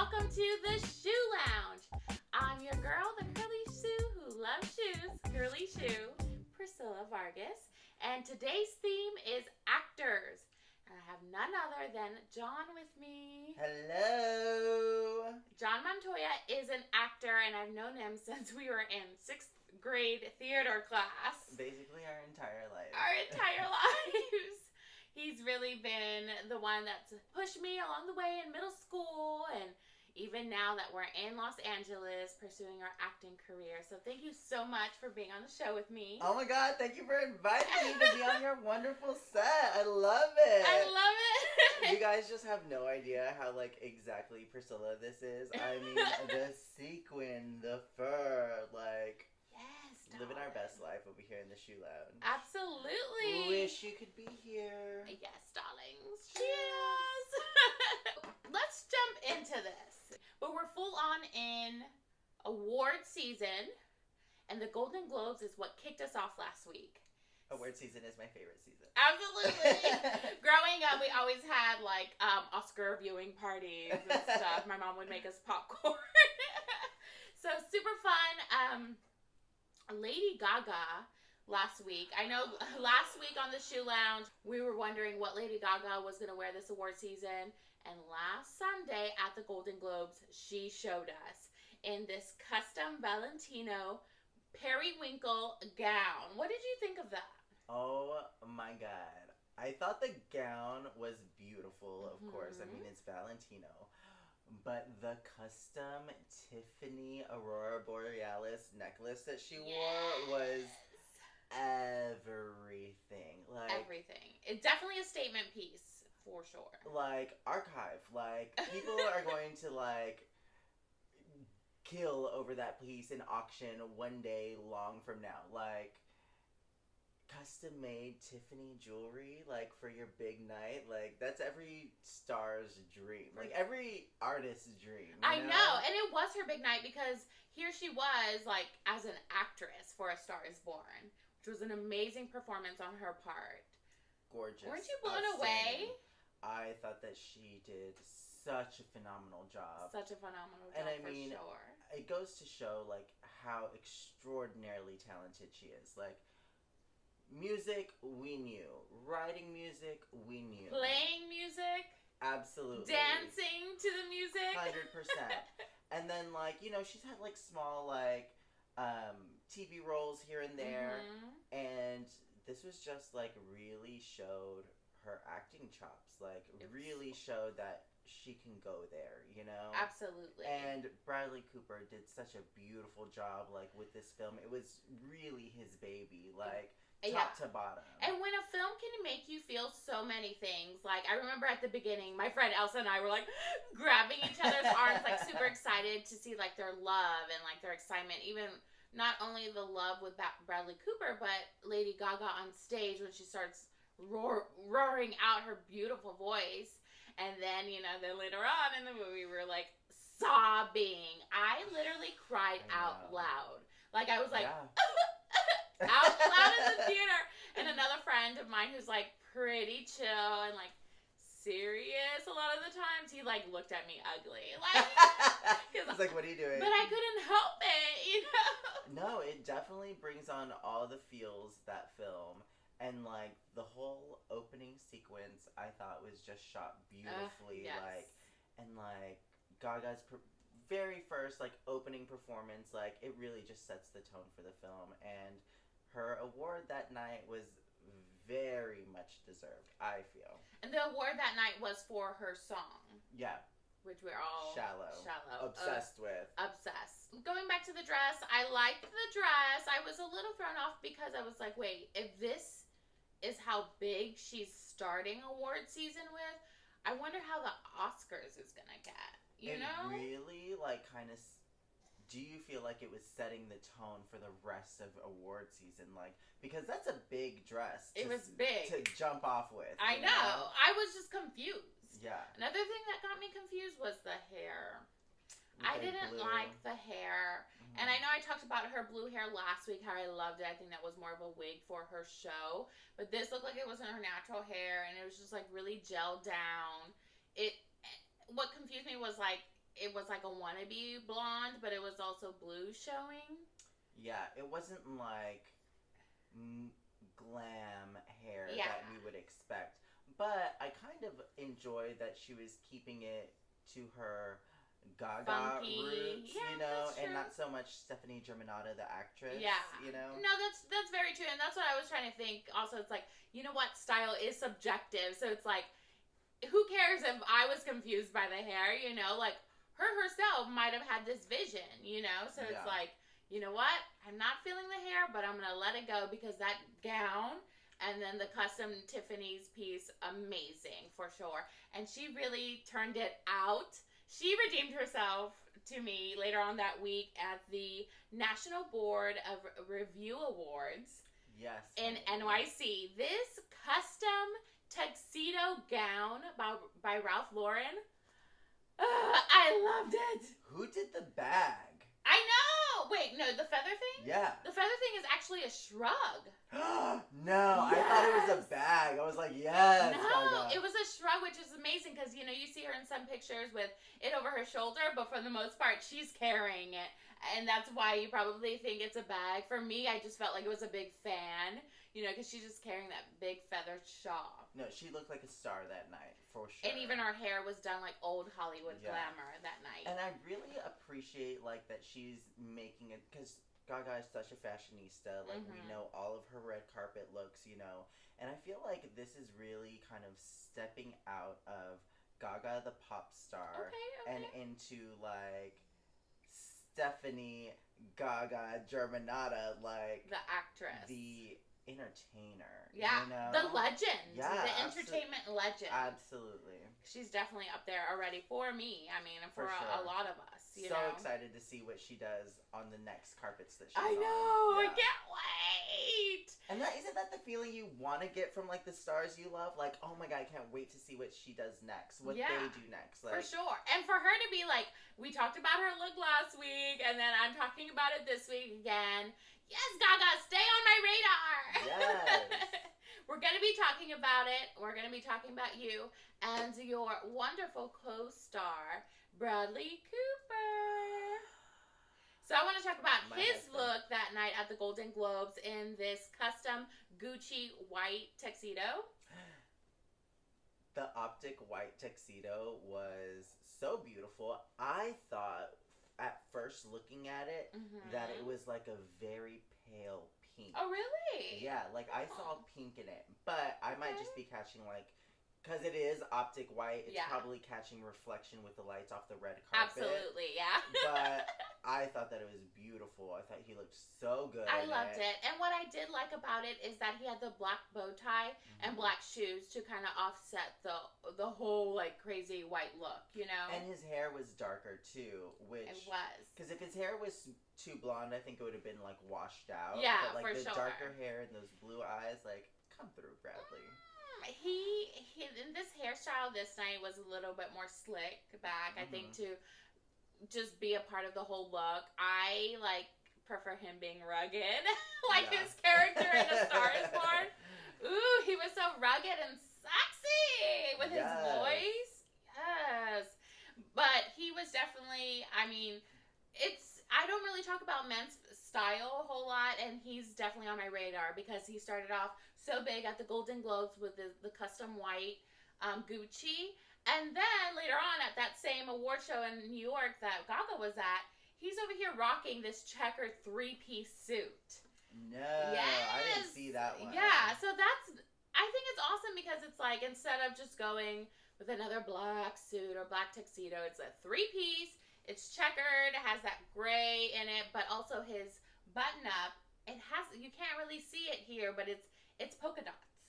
welcome to the Shue Lounge. I'm your girl, the curly Shue who loves shoes, Girly Shue, Priscilla Vargas, and today's theme is actors. And I have none other than John with me. Hello! John Montoya is an actor, and I've known him since we were in 6th grade theater class. Basically our entire life. Our entire lives. He's really been the one that's pushed me along the way in middle school, and even now that we're in Los Angeles pursuing our acting career. So thank you so much for being on the show with me. Oh my god, thank you for inviting me to be on your wonderful set. I love it. I love it. You guys just have no idea how, exactly Priscilla this is. I mean, the sequin, the fur, living our best life over here in the Shue Lounge. Absolutely. Wish you could be here. Yes, darlings. Cheers. Let's jump into this. But we're full on in award season, and the Golden Globes is what kicked us off last week. Award season is my favorite season. Absolutely. Growing up, we always had Oscar viewing parties and stuff. My mom would make us popcorn. So super fun. Lady Gaga last week. I know last week on the Shue Lounge, we were wondering what Lady Gaga was going to wear this award season. And last Sunday at the Golden Globes, she showed us in this custom Valentino periwinkle gown. What did you think of that? Oh my god. I thought the gown was beautiful, of course. I mean, it's Valentino. But the custom Tiffany Aurora Borealis necklace that she wore was everything. Everything. It's definitely a statement piece, for sure. Archive. People are going to, kill over that piece in auction one day long from now. Custom-made Tiffany jewelry, for your big night, that's every star's dream. Every artist's dream. I know, and it was her big night because here she was, as an actress for A Star Is Born, which was an amazing performance on her part. Gorgeous. Weren't you blown away? I thought that she did such a phenomenal job. Such a phenomenal job, and for sure. It goes to show, how extraordinarily talented she is. Music, we knew. Writing music, we knew. Playing music. Absolutely. Dancing to the music. 100%. And then, she's had, small, TV roles here and there. Mm-hmm. And this was just, really showed her acting chops. Really showed that she can go there, Absolutely. And Bradley Cooper did such a beautiful job, with this film. It was really his baby, top to bottom. And when a film can make you feel so many things, I remember at the beginning, my friend Elsa and I were grabbing each other's arms, super excited to see their love and their excitement. Even not only the love with Bradley Cooper, but Lady Gaga on stage when she starts roaring out her beautiful voice. And then, then later on in the movie, we were sobbing. I literally cried out loud. I was out loud in the theater. And another friend of mine who's pretty chill and serious a lot of the times, he looked at me ugly. He's what are you doing? But I couldn't help it, No, it definitely brings on all the feels, that film. And the whole opening sequence I thought was just shot beautifully. Yes. Gaga's very first opening performance, it really just sets the tone for the film. And her award that night was very much deserved, I feel. And the award that night was for her song. Yeah. Which we're all Shallow. Obsessed with. Obsessed. Going back to the dress, I liked the dress. I was a little thrown off because I was wait, if this is how big she's starting award season with, I wonder how the Oscars is going to get. You know? Really, kind of... Do you feel it was setting the tone for the rest of award season? Because that's a big dress. It was big. To jump off with. I know. I was just confused. Yeah. Another thing that got me confused was the hair. I didn't like the hair. Mm-hmm. And I know I talked about her blue hair last week, how I loved it. I think that was more of a wig for her show. But this looked like it wasn't her natural hair, and it was just really gelled down. What confused me was it was like a wannabe blonde, but it was also blue showing. Yeah, it wasn't like glam hair Yeah. that we would expect. But I kind of enjoyed that she was keeping it to her Gaga Funky. roots, Yeah, you know, that's and true. not so much Stephanie Germanotta, the actress, Yeah. you know? No, that's very true, and that's what I was trying to think. Also, it's like, you know what, style is subjective, so it's like, who cares if I was confused by the hair, you know? Like, her herself might have had this vision, you know? So it's Yeah. like, you know what? I'm not feeling the hair, but I'm gonna let it go because that gown and then the custom Tiffany's piece, amazing for sure. And she really turned it out. She redeemed herself to me later on that week at the National Board of Review Awards Yes. in honey. NYC. This custom tuxedo gown by Ralph Lauren, I loved it. Who did the bag? I know. Wait, no, the feather thing? Yeah. The feather thing is actually a shrug. No, I thought it was a bag. I was like, yes. No, Gaga. it was a shrug, which is amazing because, you know, you see her in some pictures with it over her shoulder, but for the most part, she's carrying it. And that's why you probably think it's a bag. For me, I just felt like it was a big fan, you know, because she's just carrying that big feathered shawl. No, she looked like a star that night, for sure. And even her hair was done like old Hollywood Yeah. glamour that night. And I really appreciate, like, that she's making it, because Gaga is such a fashionista. Like, we know all of her red carpet looks, you know. And I feel like this is really kind of stepping out of Gaga the pop star and into, like, Stephanie Gaga Germanotta, like, the actress. the entertainer. Yeah, you know? the legend. Yeah, the entertainment legend. Absolutely. She's definitely up there already for me. I mean, for For a sure. lot of us. You So know? excited to see what she does on the next carpets that she's I on. know. I Yeah. can't wait. And isn't that the feeling you want to get from, like, the stars you love? Like, oh my god, I can't wait to see what she does next. What Yeah. they do next. Like, For sure. And for her to be like, we talked about her look last week, and then I'm talking about it this week again. Yes, Gaga, stay on my radar. Yes. We're going to be talking about it. We're going to be talking about you and your wonderful co-star, Bradley Cooper. So I want to talk about My his husband. look that night at the Golden Globes in this custom Gucci white tuxedo. The optic white tuxedo was so beautiful. I thought, at first looking at it, that it was like a very pale pink. Oh, really? Yeah, like I saw pink in it. But I might just be catching, like, because it is optic white, it's probably catching reflection with the lights off the red carpet. Absolutely, yeah. But I thought that it was beautiful. I thought he looked so good. I loved it. And what I did like about it is that he had the black bow tie and black shoes to kind of offset the whole, like, crazy white look, you know? And his hair was darker, too, which... It was. Because if his hair was too blonde, I think it would have been, like, washed out. Yeah, but, like, for the sure. darker hair and those blue eyes, like, come through, Bradley. He in this hairstyle this night was a little bit more slick back, I think, to just be a part of the whole look. I, like, prefer him being rugged. Like his character in A Star is Born. Ooh, he was so rugged and sexy with his voice. Yes. But he was definitely, I mean, I don't really talk about men's style a whole lot, and he's definitely on my radar because he started off so big at the Golden Globes with the custom white Gucci. And then later on at that same award show in New York that Gaga was at, he's over here rocking this checkered 3-piece suit. No, I didn't see that one. Yeah, so I think it's awesome because it's like, instead of just going with another black suit or black tuxedo, it's a 3-piece, it's checkered, it has that gray in it, but also his button up, you can't really see it here, but it's polka dots.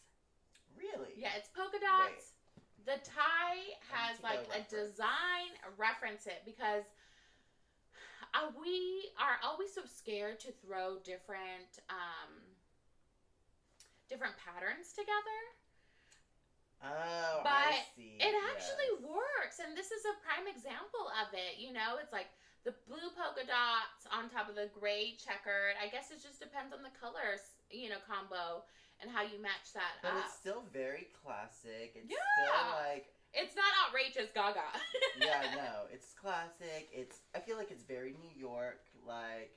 Really? Yeah, it's polka dots. Wait. The tie has like a design, reference it, because we are always so scared to throw different patterns together. Oh, but I see. It actually works, and this is a prime example of it. You know, it's like the blue polka dots on top of the gray checkered. I guess it just depends on the colors, you know, combo and how you match that up. But it's still very classic. It's still like It's not outrageous Gaga. Yeah, no, it's classic. I feel like it's very New York, like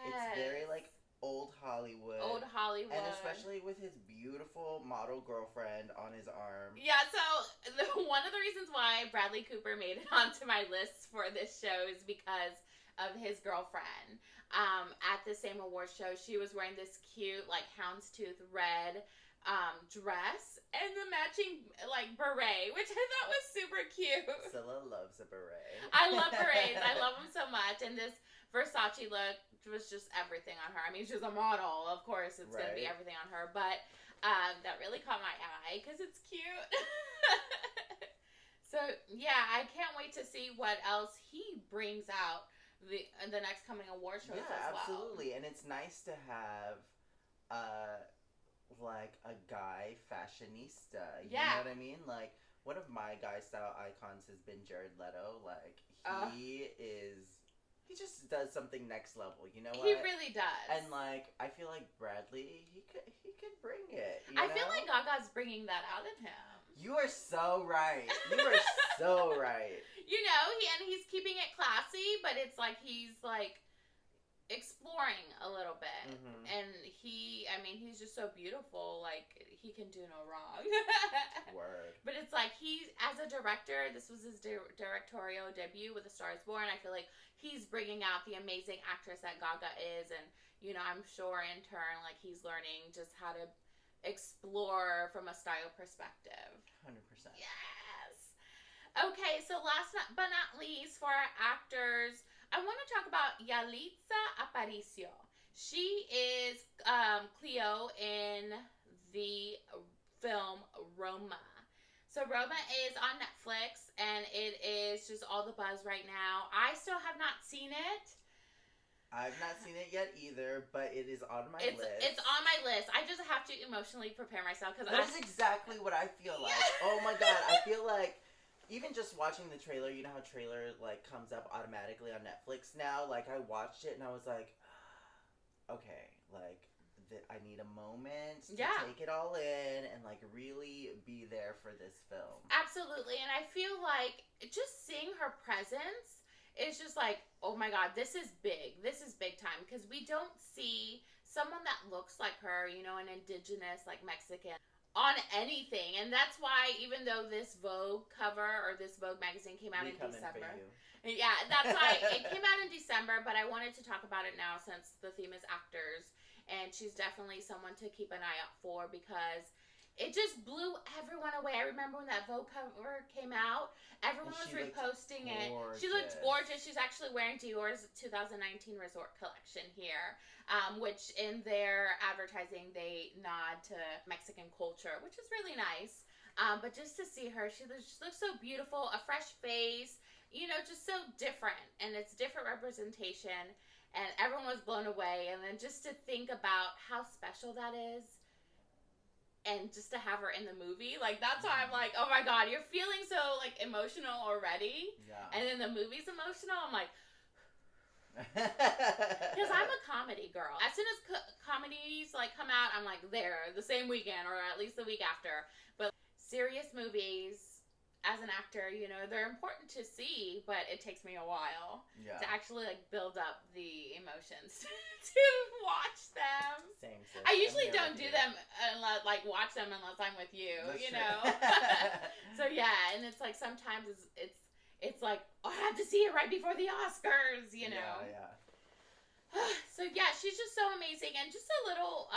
it's very like old Hollywood. Old Hollywood. And especially with his beautiful model girlfriend on his arm. Yeah, so one of the reasons why Bradley Cooper made it onto my list for this show is because of his girlfriend. At the same award show, she was wearing this cute, like, houndstooth red dress and the matching, like, beret, which I thought was super cute. Scylla loves a beret. I love berets. I love them so much. And this Versace look was just everything on her. I mean, she's a model. Of course, it's going to be everything on her. But that really caught my eye because it's cute. So, yeah, I can't wait to see what else he brings out the next coming award shows as well. Yeah, absolutely. And it's nice to have like a guy fashionista. You know what I mean? Like, one of my guy style icons has been Jared Leto. Like, he just does something next level. You know what? He really does. And like, I feel like Bradley, he could bring it. I feel like Gaga's bringing that out in him. You are so right. You are so right. You know, he's keeping it classy, but it's like he's like exploring a little bit. Mm-hmm. And he's just so beautiful. Like, he can do no wrong. Word. But it's like as a director, this was his directorial debut with A Star Is Born. I feel like he's bringing out the amazing actress that Gaga is. And, you know, I'm sure in turn, like, he's learning just how to explore from a style perspective. 100%. Yes. Okay, so last but not least, for our actors, I want to talk about Yalitza Aparicio. She is Cleo in the film Roma. So Roma is on Netflix, and it is just all the buzz right now. I still have not seen it. I've not seen it yet either, but it is on my list. It's on my list. I just have to emotionally prepare myself because that's exactly what I feel like. Oh my god, I feel like even just watching the trailer, you know how trailer like comes up automatically on Netflix now. Like, I watched it and I was like, okay, like I need a moment to take it all in and like really be there for this film. Absolutely, and I feel like just seeing her presence. It's just like, oh my god, this is big. This is big time. Because we don't see someone that looks like her, you know, an indigenous, like, Mexican, on anything. And that's why, even though this Vogue cover, or this Vogue magazine came out in December. Yeah, that's why it came out in December, but I wanted to talk about it now since the theme is actors. And she's definitely someone to keep an eye out for because it just blew everyone away. I remember when that Vogue cover came out, everyone was reposting it. She looked gorgeous. She's actually wearing Dior's 2019 Resort Collection here, which in their advertising, they nod to Mexican culture, which is really nice. But just to see her, she looks so beautiful, a fresh face, you know, just so different. And it's different representation. And everyone was blown away. And then just to think about how special that is. And just to have her in the movie, like, that's why I'm like, oh my god, you're feeling so, like, emotional already. Yeah. And then the movie's emotional, I'm like, because I'm a comedy girl. As soon as comedies, like, come out, I'm like, there, the same weekend, or at least the week after. But serious movies, as an actor, you know, they're important to see, but it takes me a while to actually, like, build up the emotions to watch them. Same. I usually don't do them unless, like, watch them unless I'm with you, you know? So, yeah, and it's like sometimes it's like, oh, I have to see it right before the Oscars, you know? Yeah. So, yeah, she's just so amazing. And just a little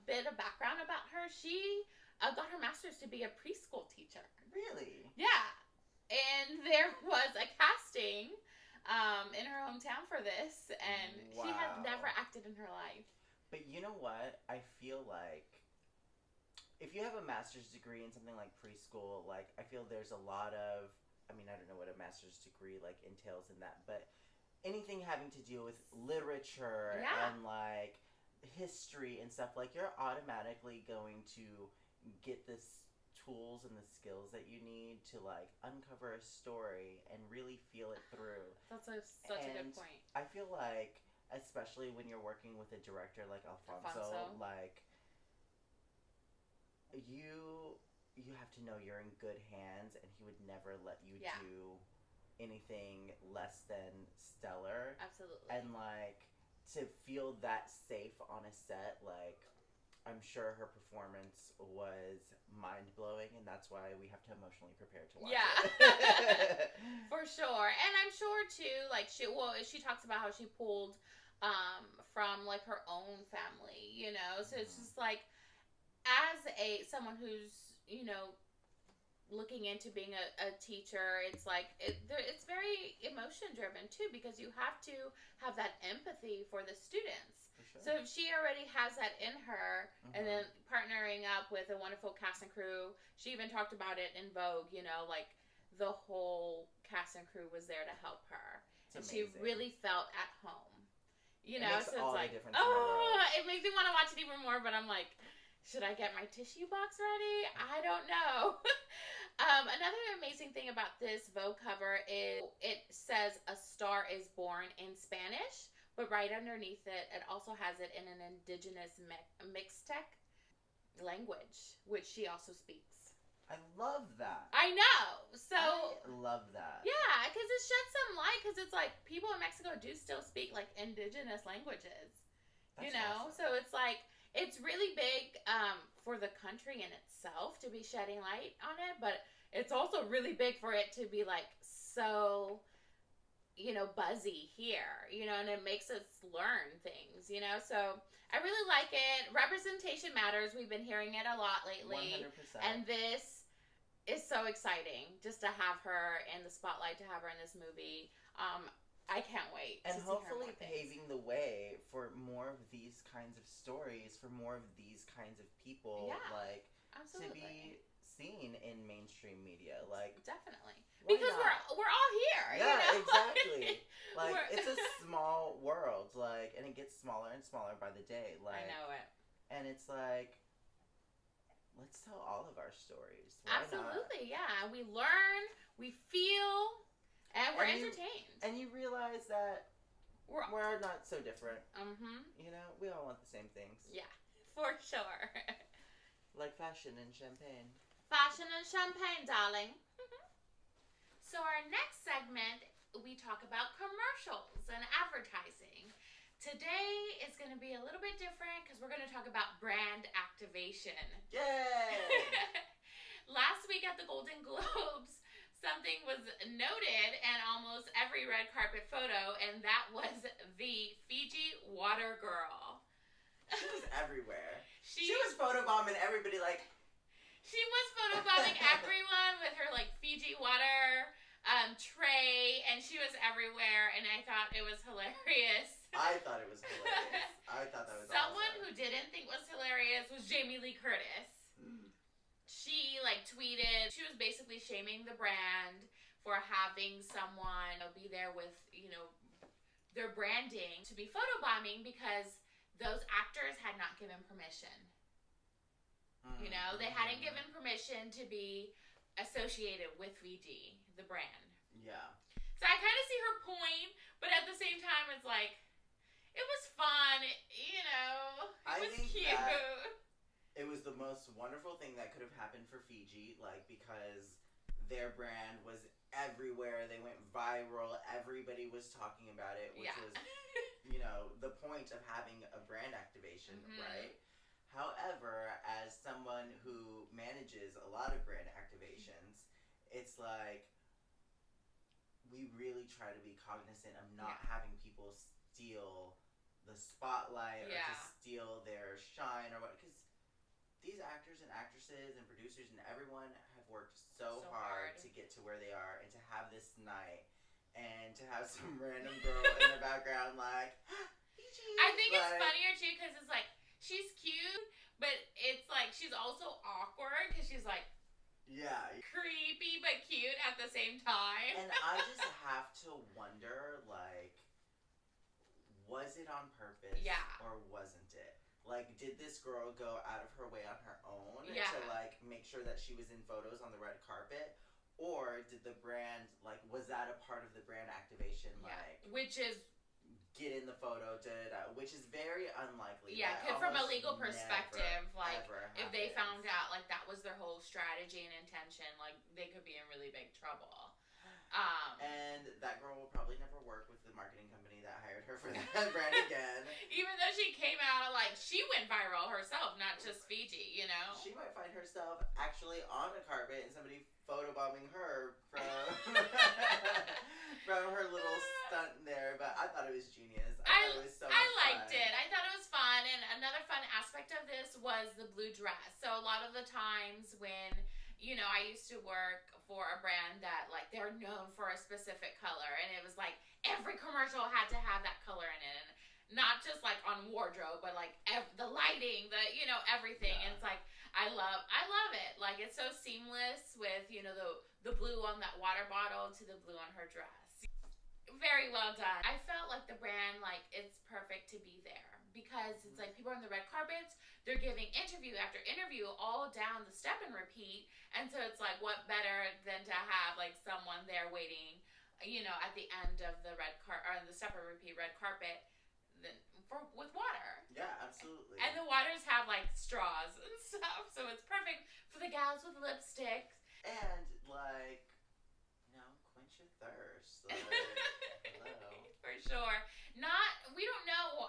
bit of background about her. She got her master's to be a preschool teacher. Really? Yeah. And there was a casting in her hometown for this, and she had never acted in her life. But you know what? I feel like if you have a master's degree in something like preschool, like, I feel there's a lot of, I mean, I don't know what a master's degree, like, entails in that, but anything having to do with literature and, like, history and stuff, like, you're automatically going to get this tools and the skills that you need to, like, uncover a story and really feel it through. That's such a good point. I feel like, especially when you're working with a director like Alfonso. Like, you you have to know you're in good hands, and he would never let you do anything less than stellar. Absolutely. And like to feel that safe on a set, like I'm sure her performance was mind blowing, and that's why we have to emotionally prepare to watch it. For sure. And I'm sure too, like she talks about how she pulled from like her own family, you know. So it's just like as someone who's, you know, looking into being a teacher, it's like it's very emotion driven too, because you have to have that empathy for the students. For sure. So if she already has that in her, and then partnering up with a wonderful cast and crew, she even talked about it in Vogue, you know, like the whole cast and crew was there to help her. And she really felt at home. You know, so it's like, it makes me want to watch it even more, but I'm like, should I get my tissue box ready? I don't know. Another amazing thing about this Vogue cover is it says "A Star is Born" in Spanish, but right underneath it, it also has it in an indigenous Mixtec language, which she also speaks. I love that. I know. So I love that. Yeah, because it sheds some light. Because it's like people in Mexico do still speak like indigenous languages. That's you know, awesome. So it's like it's really big for the country in itself to be shedding light on it, but it's also really big for it to be like so, you know, buzzy here. You know, and it makes us learn things. You know, so I really like it. Representation matters. We've been hearing it a lot lately. 100%. And this is so exciting just to have her in the spotlight, to have her in this movie. I can't wait. And hopefully paving the way for more of these kinds of stories, for more of these kinds of people, like absolutely. To be seen in mainstream media, like definitely because we're all here. Yeah, you know? Exactly. Like it's a small world, like, and it gets smaller and smaller by the day. Like I know it. And it's like, let's tell all of our stories. Why absolutely, not? Yeah. We learn, we feel, and we're entertained. And you realize that we're not so different. You know, we all want the same things. Yeah, for sure. Like fashion and champagne. Fashion and champagne, darling. So our next segment, we talk about commercials and advertising. Today is going to be a little bit different because we're going to talk about brand activation. Yay! Last week at the Golden Globes, something was noted in almost every red carpet photo, and that was the Fiji water girl. She was everywhere. She was photobombing everybody like... She was photobombing everyone with her like Fiji water tray, and she was everywhere, and I thought it was hilarious. I thought it was hilarious. I thought that was Someone awesome. who didn't think was hilarious was Jamie Lee Curtis. She like tweeted, she was basically shaming the brand for having someone be there with, you know, their branding to be photobombing because those actors had not given permission. You know, they hadn't given permission to be associated with Fiji, the brand. Yeah. So I kind of see her point, but at the same time, it's like, it was fun, you know, it was cute. It was the most wonderful thing that could have happened for Fiji, like, because their brand was everywhere. They went viral. Everybody was talking about it, which was, you know, the point of having a brand activation, right? However, as someone who manages a lot of brand activations, it's like we really try to be cognizant of not having people steal the spotlight or to steal their shine or what, because these actors and actresses and producers and everyone have worked so hard to get to where they are, and to have this night and to have some random girl in the background like I think it's funnier too because it's like she's cute, but it's like she's also awkward because she's like creepy but cute at the same time. And I just have to wonder, like, was it on purpose or wasn't it? Like, did this girl go out of her way on her own to, like, make sure that she was in photos on the red carpet? Or did the brand, like, was that a part of the brand activation? Like, which is get in the photo, which is very unlikely. Yeah, That from a almost legal perspective, like, ever if they happens. found out, like, that was their whole strategy and intention, like, they could be in really big trouble. And that girl will probably never work with the marketing company that hired her for that brand again. Even though she came out, like, she went viral herself, not just Fiji, you know? She might find herself actually on a carpet and somebody photobombing her from from her little stunt there. But I thought it was genius. I thought it was so much I liked fun. it. I thought it was fun. And another fun aspect of this was the blue dress. So a lot of the times when, you know, I used to work for a brand that, like, they're known for a specific color, and it was like every commercial had to have that color in it, and not just like on wardrobe, but like the lighting, the, you know, everything. Yeah. And it's like I love it. Like, it's so seamless with, you know, the blue on that water bottle to the blue on her dress. Very well done. I felt like the brand, like, it's perfect to be there because it's like people are on the red carpets, they're giving interview after interview all down the step and repeat, and so it's like, what better than to have like someone there waiting, you know, at the end of the the step and repeat red carpet with water. Yeah, absolutely. And the waters have like straws and stuff, so it's perfect for the gals with lipstick. And like, you know, quench your thirst. Like, hello. For sure.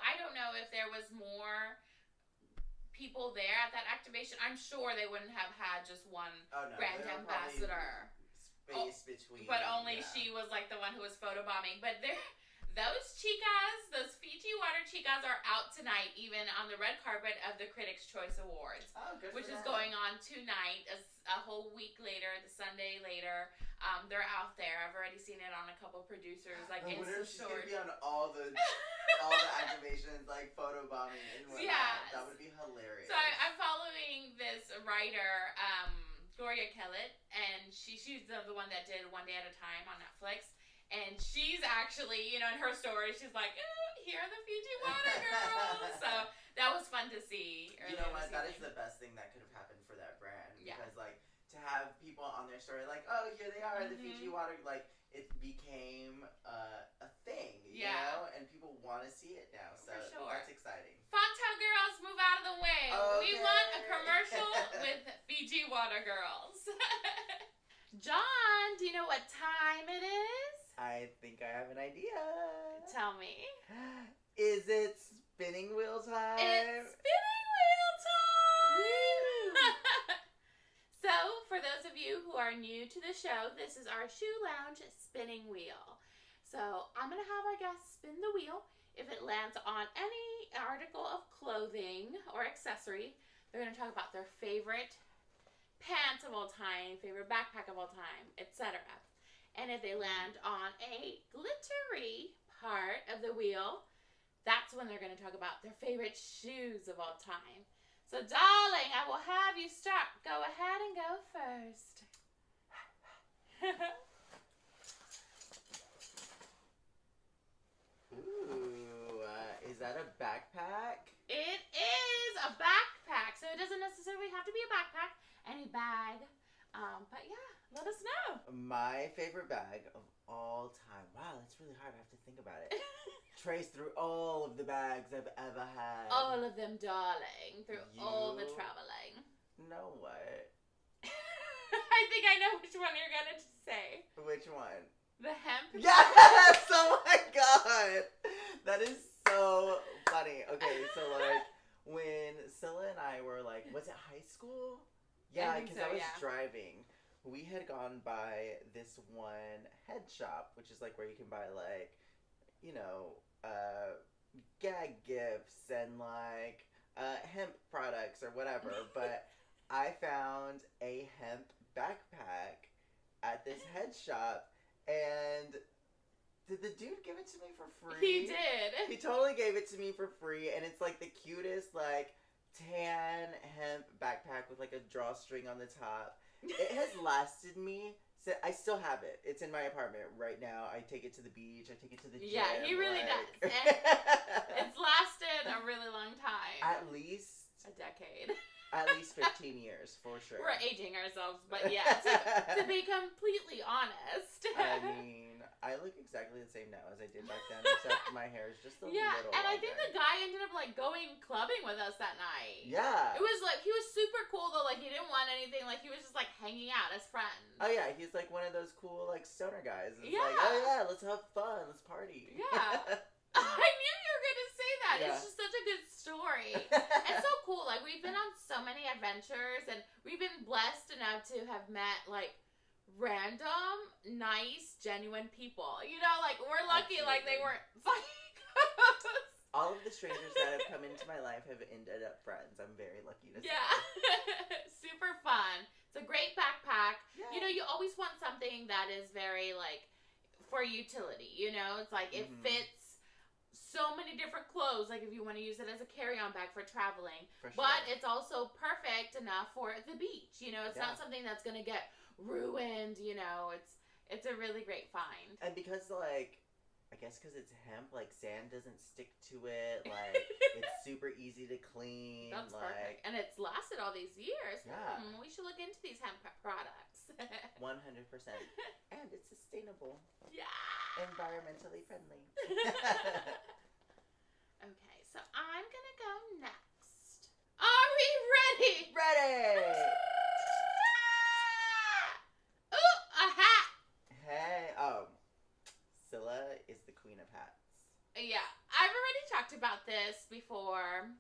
I don't know if there was more people there at that activation. I'm sure they wouldn't have had just one brand ambassador. Space between. But only she was like the one who was photobombing. But those chicas, those Fiji water chicas are out tonight, even on the red carpet of the Critics' Choice Awards. Oh, good which for is them. going on tonight, a whole week later, the Sunday later. They're out there. I've already seen it on a couple producers, like I wonder Insta if she's gonna stories. be on all the activations, like photobombing and whatnot. Yeah. That would be hilarious. So I'm following this writer, Gloria Kellett, and she's the one that did One Day at a Time on Netflix. And she's actually, you know, in her story, she's like, here are the Fiji water girls. So that was fun to see. You know what? That is the best thing that could have happened for that brand. Yeah. Because, like, to have people on their story, like, oh, here they are, the Fiji water, like, it became a thing, you know? And people want to see it now. So for sure. That's exciting. Fanta girls, move out of the way. Okay. We want a commercial with Fiji water girls. John, do you know what time it is? I think I have an idea. Tell me. Is it spinning wheel time? It's spinning wheel time! So, for those of you who are new to the show, this is our Shue Lounge Spinning Wheel. So, I'm going to have our guests spin the wheel. If it lands on any article of clothing or accessory, they're going to talk about their favorite pants of all time, favorite backpack of all time, etc. And if they land on a glittery part of the wheel, that's when they're going to talk about their favorite shoes of all time. So, darling, I will have you start. Go ahead and go first. Ooh, is that a backpack? It is a backpack. So it doesn't necessarily have to be a backpack. Any bag. But yeah, let us know. My favorite bag of all time. Wow, that's really hard. I have to think about it. Trace through all of the bags I've ever had. All of them, darling. Through all the traveling. Know what? I think I know which one you're going to say. Which one? The hemp. Yes! Oh my god! That is so funny. Okay, so like when Scylla and I were like, was it high school? Yeah, because I was driving. We had gone by this one head shop, which is like where you can buy like, you know, gag gifts and like hemp products or whatever. But I found a hemp backpack at this head shop, and did the dude give it to me for free? He did. He totally gave it to me for free, and it's like the cutest like tan hemp backpack with like a drawstring on the top. It has lasted me. So I still have it. It's in my apartment right now. I take it to the beach. I take it to the gym. Yeah, he really does. It's lasted a really long time. At least a decade. At least 15 years, for sure. We're aging ourselves, but yeah, to be completely honest. I mean, I I look exactly the same now as I did back then, except my hair is just a little and longer. I think the guy ended up like going clubbing with us that night. Yeah. It was like he was super cool though. Like he didn't want anything. Like he was just like hanging out as friends. Oh yeah, he's like one of those cool like stoner guys. It's Yeah. like, oh yeah, let's have fun, let's party. Yeah. I knew you were gonna say that. Yeah. It's just such a good story. And so cool. Like we've been on so many adventures, and we've been blessed enough to have met like random, nice, genuine people. You know, like we're lucky. Absolutely. Like they weren't psychos. All of the strangers that have come into my life have ended up friends. I'm very lucky to say. Yeah. Super fun. It's a great backpack. Yeah. You know, you always want something that is very like for utility. You know, it's like it fits so many different clothes. Like if you want to use it as a carry-on bag for traveling, For sure. but it's also perfect enough for the beach. You know, it's not something that's gonna get ruined. You know, it's a really great find. And because like, I guess because it's hemp, like sand doesn't stick to it. Like it's super easy to clean. That's like, perfect, and it's lasted all these years. Yeah. We should look into these hemp products. 100%. And it's sustainable. Yeah. Environmentally friendly. Okay, so I'm gonna go next. Are we ready? Ready! Ooh, a hat! Hey, Scylla is the queen of hats. Yeah, I've already talked about this before.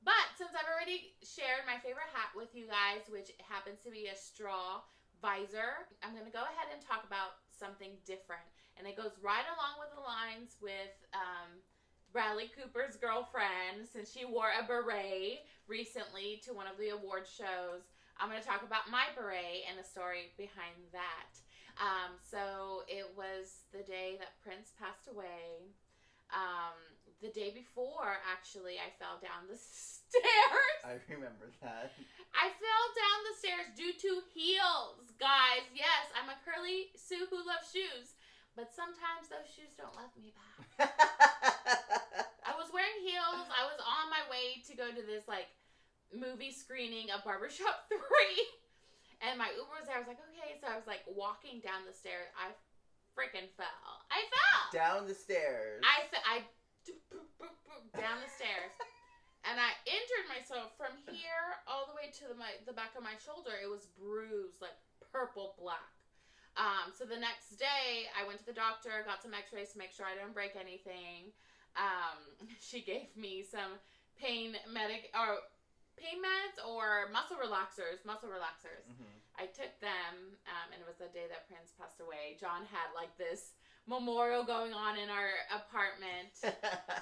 But since I've already shared my favorite hat with you guys, which happens to be a straw visor, I'm gonna go ahead and talk about something different. And it goes right along with the lines with Bradley Cooper's girlfriend, since she wore a beret recently to one of the award shows. I'm going to talk about my beret and the story behind that. So it was the day that Prince passed away. The day before, actually, I fell down the stairs. I remember that. I fell down the stairs due to heels, guys. Yes, I'm a curly Sue who loves shoes. But sometimes those shoes don't love me back. I was wearing heels. I was on my way to go to this, like, movie screening of Barbershop 3. And my Uber was there. I was like, okay. So I was, like, walking down the stairs. I freaking fell. I fell. Down the stairs. Down the stairs. And I injured myself from here all the way to the back of my shoulder. It was bruised, like, purple black. So the next day, I went to the doctor, got some x-rays to make sure I didn't break anything. She gave me some pain meds or muscle relaxers. Mm-hmm. I took them, and it was the day that Prince passed away. John had, like, this memorial going on in our apartment.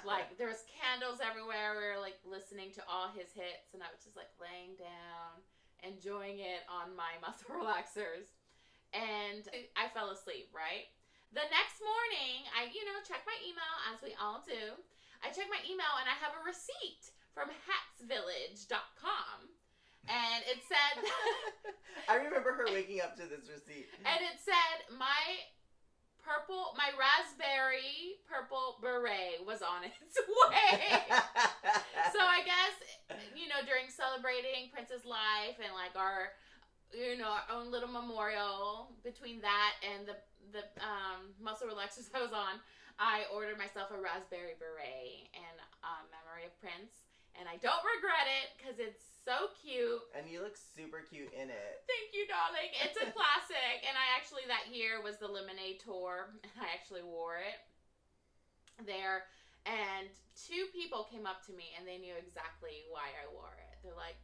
Like, there was candles everywhere. We were, like, listening to all his hits, and I was just, like, laying down, enjoying it on my muscle relaxers. And I fell asleep, right? The next morning, I, check my email, as we all do. I check my email, and I have a receipt from hatsvillage.com. And it said... I remember her waking up to this receipt. And it said, my raspberry purple beret was on its way. So I guess, during celebrating Prince's life and, like, our own little memorial between that and the muscle relaxers I was on, I ordered myself a raspberry beret in memory of Prince, and I don't regret it because it's so cute. And you look super cute in it. Thank you, darling. It's a classic, and I actually, that year was the Lemonade Tour, and I actually wore it there, and 2 people came up to me, and they knew exactly why I wore it. They're like,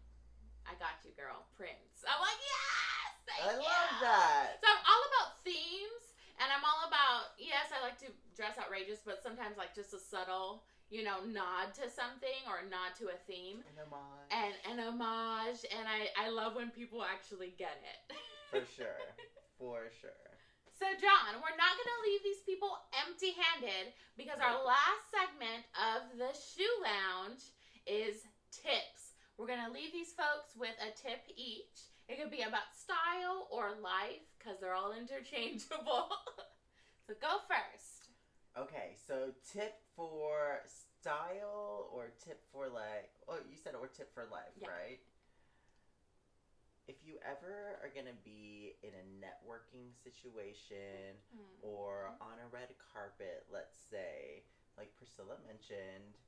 I got you, girl, Prince. I'm like, yes, thank you. I love that. So I'm all about themes, and I'm all about, yes, I like to dress outrageous, but sometimes, like, just a subtle, nod to something or nod to a theme. An homage. And an homage, and I love when people actually get it. For sure. For sure. So, John, we're not going to leave these people empty-handed because our last segment of the Shue Lounge is tips. We're going to leave these folks with a tip each. It could be about style or life because they're all interchangeable. So go first. Okay, so tip for style or tip for like, oh, you said or tip for life, Yeah. right? if you ever are going to be in a networking situation or on a red carpet, let's say, like Priscilla mentioned,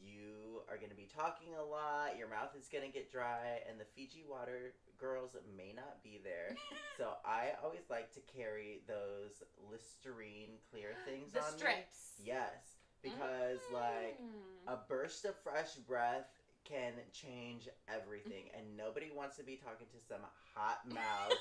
you are going to be talking a lot, your mouth is going to get dry, and the Fiji water girls may not be there. So I always like to carry those Listerine clear things The on strips. me. Yes, because like a burst of fresh breath can change everything, and nobody wants to be talking to some hot mouth,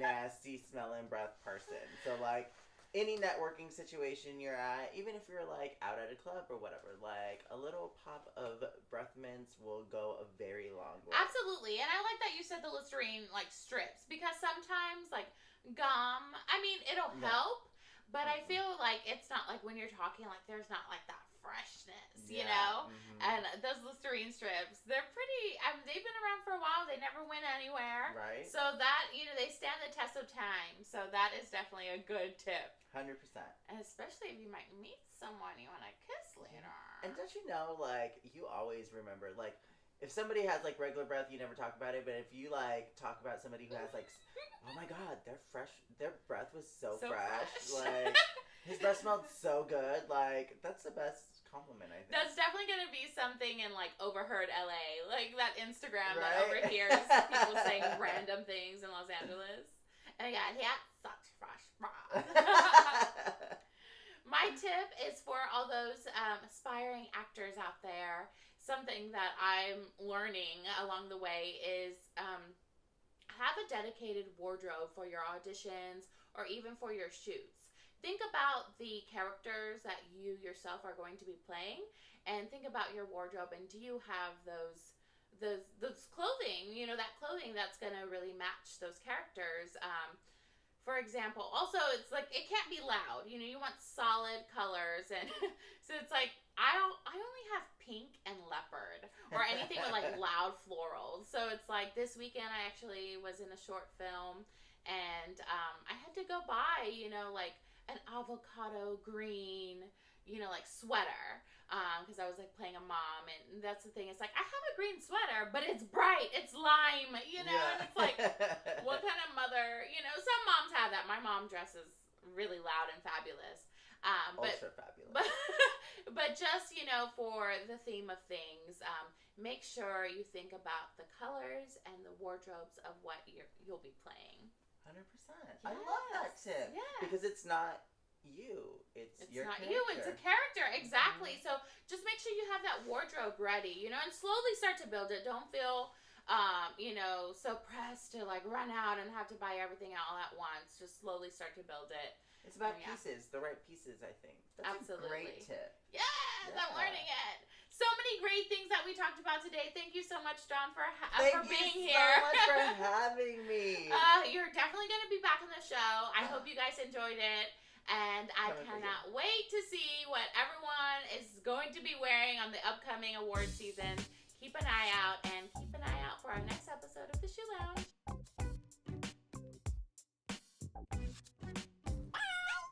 nasty smelling breath person. So like any networking situation you're at, even if you're like out at a club or whatever, like a little pop of breath mints will go a very long way. Absolutely. And I like that you said the Listerine like strips, because sometimes like gum, I mean, it'll help, but I feel like it's not like when you're talking, like there's not like that freshness, you know? And those Listerine strips, they're pretty, they've been around for a while. They never went anywhere. Right. So that, you know, they stand the test of time. So that is definitely a good tip. 100%. And especially if you might meet someone you want to kiss later. And don't you know, like, you always remember, like, if somebody has, like, regular breath, you never talk about it. But if you, like, talk about somebody who has, like, oh my God, they're fresh. Their breath was so fresh. Like, his breath smelled so good. Like, that's the best compliment, I think. That's definitely going to be something in, like, Overheard LA. Like, that Instagram right? that overhears people saying random things in Los Angeles. And yeah, he had such fresh breath. My tip is for all those aspiring actors out there. Something that I'm learning along the way is have a dedicated wardrobe for your auditions or even for your shoots. Think about the characters that you yourself are going to be playing, and think about your wardrobe. And do you have those clothing? You know, that clothing that's going to really match those characters. For example, also it's like it can't be loud. You know, you want solid colors, and so it's like I only have pink and leopard or anything with like loud florals. So it's like this weekend I actually was in a short film, and I had to go buy, you know, like an avocado green, you know, like sweater, because I was like playing a mom, and that's the thing. It's like I have a green sweater, but it's bright, it's lime, you know, and it's like, what kind of mother, you know? Some moms have that. My mom dresses really loud and fabulous, Ultra fabulous. But just, you know, for the theme of things, make sure you think about the colors and the wardrobes of what you'll be playing. 100%. Yes. I love that tip. Yes. Because it's not you. It's your not character. you. It's a character. Exactly. So just make sure you have that wardrobe ready, you know, and slowly start to build it. Don't feel, you know, so pressed to like run out and have to buy everything all at once. Just slowly start to build it. It's about pieces, the right pieces, I think. That's absolutely a great tip. Yes, yeah. I'm learning it. So many great things that we talked about today. Thank you so much, Dawn, for being here. Thank you so much for having me. You're definitely going to be back on the show. I hope you guys enjoyed it. And I cannot wait to see what everyone is going to be wearing on the upcoming award season. Keep an eye out.